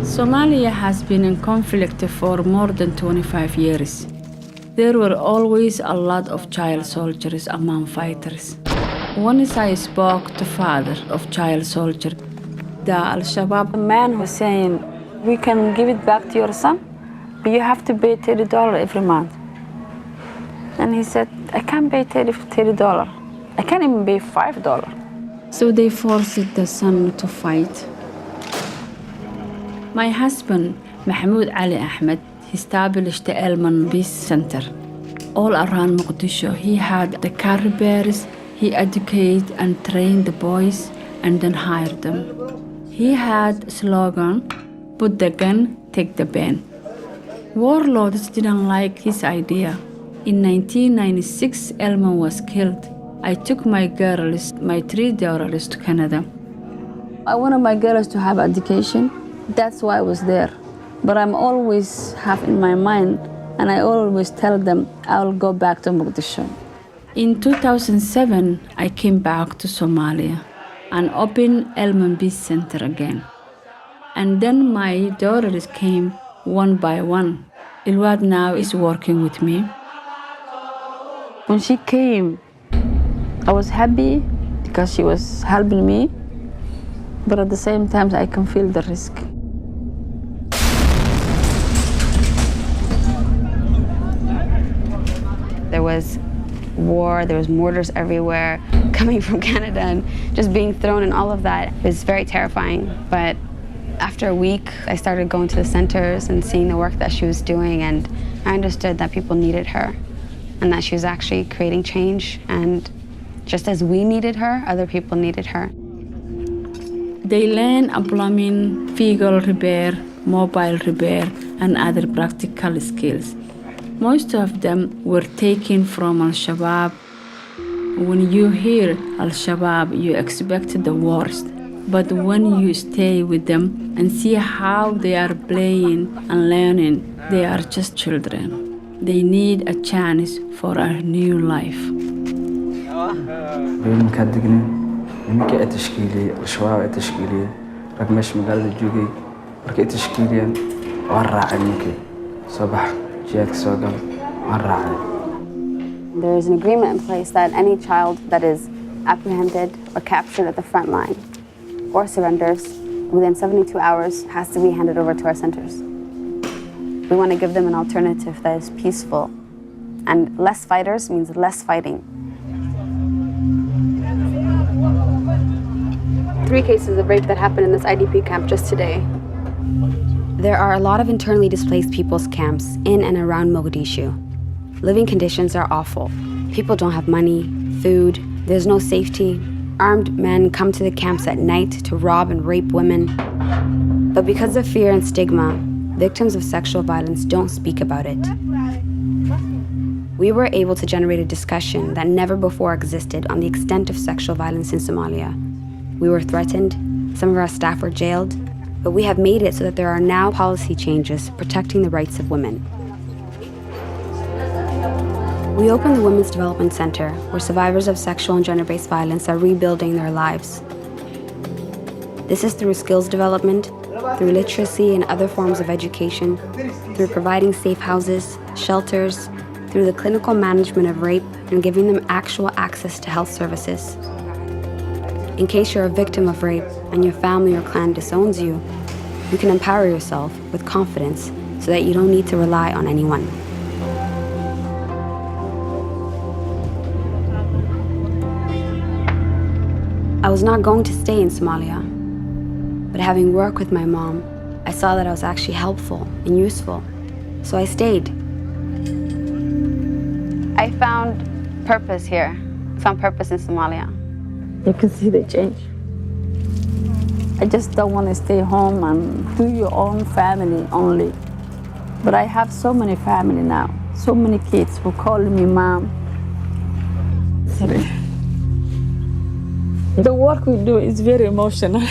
Somalia has been in conflict for more than 25 years. There were always a lot of child soldiers among fighters. Once I spoke to father of child soldier, the Al-Shabaab man was saying, we can give it back to your son, but you have to pay $30 every month. And he said, I can't pay $30. I can't even pay $5. So they forced the son to fight. My husband, Mahmoud Ali Ahmed, established the Elman Peace Center. All around Mogadishu, he had the car repairs, he educated and trained the boys and then hired them. He had a slogan, put the gun, take the pen. Warlords didn't like his idea. In 1996, Elman was killed. I took my 3 daughters to Canada. I wanted my girls to have education. That's why I was there. But I'm always have in my mind, and I always tell them I'll go back to Mogadishu. In 2007, I came back to Somalia and opened Elman Peace Center again. And then my daughters came one by one. Ilwad now is working with me. When she came, I was happy because she was helping me, but at the same time, I can feel the risk. There was war, there was mortars everywhere, coming from Canada and just being thrown and all of that was very terrifying. But after a week, I started going to the centers and seeing the work that she was doing, and I understood that people needed her and that she was actually creating change. And just as we needed her, other people needed her. They learn plumbing, vehicle repair, mobile repair, and other practical skills. Most of them were taken from Al-Shabaab. When you hear Al-Shabaab, you expect the worst. But when you stay with them and see how they are playing and learning, they are just children. They need a chance for a new life. nimankii tashkiiliyay al-shabaab tashkiiliyay rag meesha magaalada joogay markay tashkiiliyeen waan raacay ninkii subax jihaadka soo gal waan raacay. There is an agreement in place that any child that is apprehended or captured at the front line or surrenders within 72 hours has to be handed over to our centers. We want to give them an alternative that is peaceful, and less fighters means less fighting. 3 cases of rape that happened in this IDP camp just today. There are a lot of internally displaced people's camps in and around Mogadishu. Living conditions are awful. People don't have money, food, there's no safety. Armed men come to the camps at night to rob and rape women. But because of fear and stigma, victims of sexual violence don't speak about it. We were able to generate a discussion that never before existed on the extent of sexual violence in Somalia. We were threatened, some of our staff were jailed, but we have made it so that there are now policy changes protecting the rights of women. We opened the Women's Development Center, where survivors of sexual and gender-based violence are rebuilding their lives. This is through skills development, through literacy and other forms of education, through providing safe houses, shelters, through the clinical management of rape and giving them actual access to health services. In case you're a victim of rape and your family or clan disowns you, you can empower yourself with confidence so that you don't need to rely on anyone. I was not going to stay in Somalia, but having worked with my mom, I saw that I was actually helpful and useful, so I stayed. I found purpose here. I found purpose in Somalia. You can see the change. I just don't want to stay home and do your own family only. But I have so many family now, so many kids who call me mom. Sorry. The work we do is very emotional.